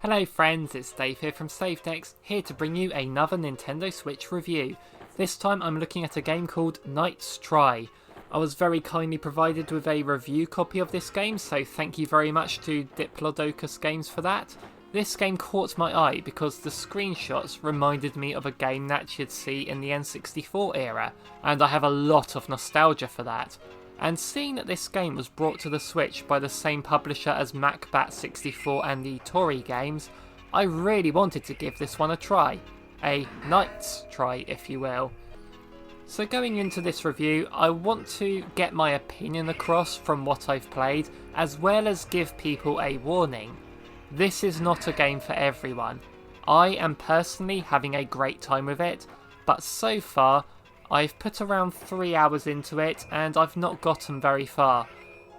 Hello friends, it's Dave here from SaveDex, here to bring you another Nintendo Switch review. This time I'm looking at a game called Knight's Try. I was very kindly provided with a review copy of this game, so thank you very much to Diplodocus Games for that. This game caught my eye because the screenshots reminded me of a game that you'd see in the N64 era, and I have a lot of nostalgia for that. And seeing that this game was brought to the Switch by the same publisher as MacBat64 and the Tori games, I really wanted to give this one a try. A Knight's Try, if you will. So going into this review, I want to get my opinion across from what I've played, as well as give people a warning. This is not a game for everyone. I am personally having a great time with it, but so far, I've put around 3 hours into it and I've not gotten very far.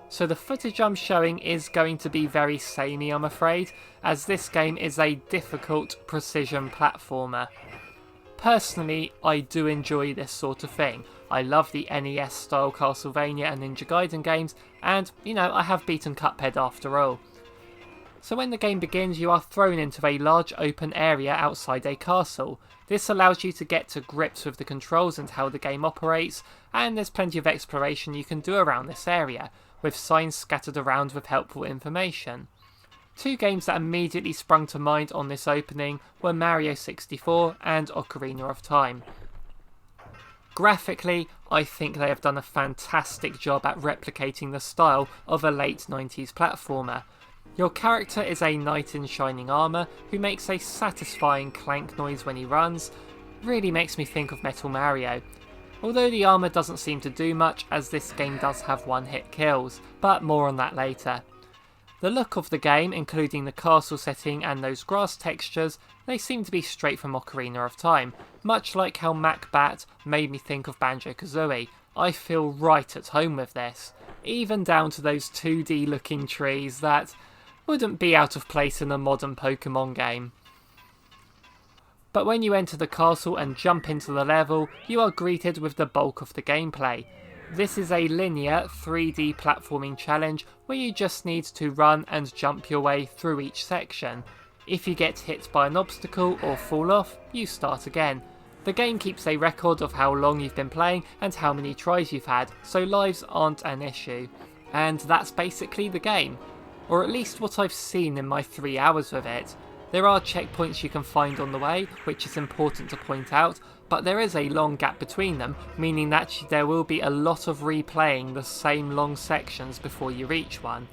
So the footage I'm showing is going to be very samey, I'm afraid, as this game is a difficult precision platformer. Personally, I do enjoy this sort of thing. I love the NES style Castlevania and Ninja Gaiden games, and I have beaten Cuphead after all. So when the game begins, you are thrown into a large open area outside a castle. This allows you to get to grips with the controls and how the game operates, and there's plenty of exploration you can do around this area, with signs scattered around with helpful information. Two games that immediately sprung to mind on this opening were Mario 64 and Ocarina of Time. Graphically, I think they have done a fantastic job at replicating the style of a late 90s platformer. Your character is a knight in shining armour who makes a satisfying clank noise when he runs. Really makes me think of Metal Mario. Although the armour doesn't seem to do much, as this game does have one-hit kills, but more on that later. The look of the game, including the castle setting and those grass textures, they seem to be straight from Ocarina of Time, much like how MacBat made me think of Banjo-Kazooie. I feel right at home with this, even down to those 2D looking trees that wouldn't be out of place in a modern Pokemon game. But when you enter the castle and jump into the level, you are greeted with the bulk of the gameplay. This is a linear 3D platforming challenge where you just need to run and jump your way through each section. If you get hit by an obstacle or fall off, you start again. The game keeps a record of how long you've been playing and how many tries you've had, so lives aren't an issue. And that's basically the game. Or at least what I've seen in my 3 hours with it. There are checkpoints you can find on the way, which is important to point out, but there is a long gap between them, meaning that there will be a lot of replaying the same long sections before you reach one.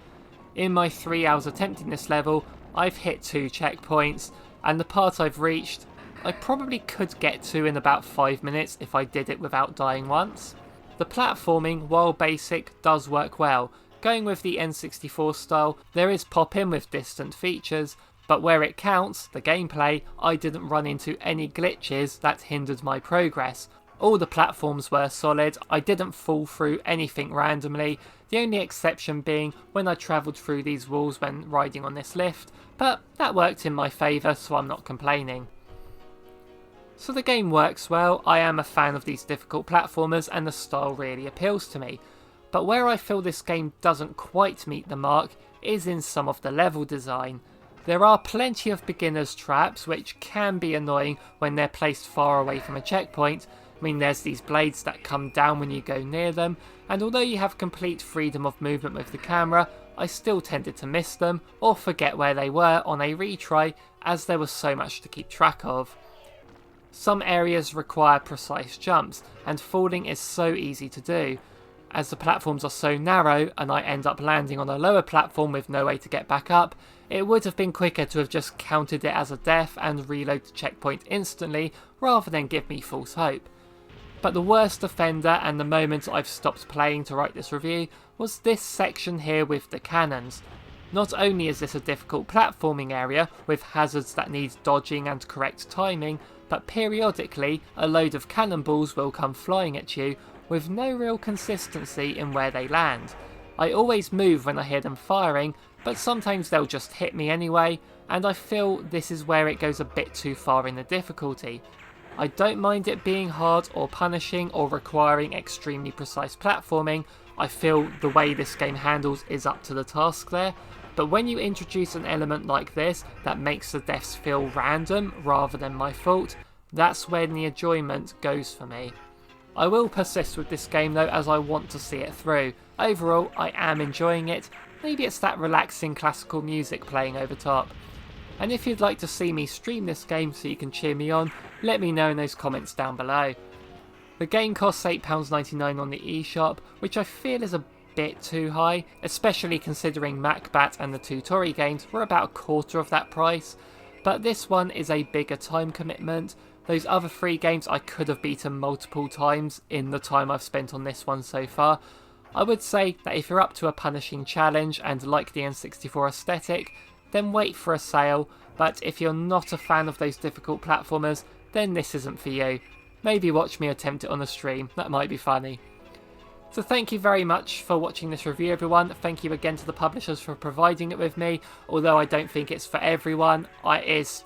In my 3 hours attempting this level, I've hit 2 checkpoints, and the part I've reached, I probably could get to in about 5 minutes if I did it without dying once. The platforming, while basic, does work well. Going with the N64 style, there is pop-in with distant features, but where it counts, the gameplay, I didn't run into any glitches that hindered my progress. All the platforms were solid, I didn't fall through anything randomly, the only exception being when I travelled through these walls when riding on this lift, but that worked in my favour, so I'm not complaining. So the game works well, I am a fan of these difficult platformers and the style really appeals to me. But where I feel this game doesn't quite meet the mark is in some of the level design. There are plenty of beginners traps which can be annoying when they're placed far away from a checkpoint. I mean, there's these blades that come down when you go near them, and although you have complete freedom of movement with the camera, I still tended to miss them or forget where they were on a retry, as there was so much to keep track of. Some areas require precise jumps, and falling is so easy to do. As the platforms are so narrow and I end up landing on a lower platform with no way to get back up, it would have been quicker to have just counted it as a death and reload the checkpoint instantly rather than give me false hope. But the worst offender and the moment I've stopped playing to write this review was this section here with the cannons. Not only is this a difficult platforming area with hazards that need dodging and correct timing, but periodically a load of cannonballs will come flying at you with no real consistency in where they land. I always move when I hear them firing, but sometimes they'll just hit me anyway, and I feel this is where it goes a bit too far in the difficulty. I don't mind it being hard or punishing or requiring extremely precise platforming. I feel the way this game handles is up to the task there, But when you introduce an element like this that makes the deaths feel random rather than my fault, that's when the enjoyment goes for me. I will persist with this game though, as I want to see it through. Overall, I am enjoying it. Maybe it's that relaxing classical music playing over top. And if you'd like to see me stream this game so you can cheer me on, let me know in those comments down below. The game costs £8.99 on the eShop, which I feel is a bit too high, especially considering MacBat and the two Tori games were about a quarter of that price. But this one is a bigger time commitment. Those other 3 games I could have beaten multiple times in the time I've spent on this one so far. I would say that if you're up to a punishing challenge and like the N64 aesthetic, then wait for a sale, but if you're not a fan of those difficult platformers, then this isn't for you. Maybe watch me attempt it on a stream, that might be funny. So thank you very much for watching this review, everyone. Thank you again to the publishers for providing it with me. Although I don't think it's for everyone, this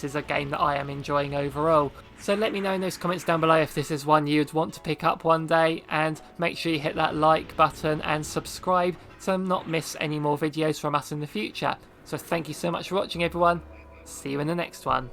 is a game that I am enjoying overall. So let me know in those comments down below if this is one you'd want to pick up one day, and make sure you hit that like button and subscribe to not miss any more videos from us in the future. So thank you so much for watching, everyone. See you in the next one.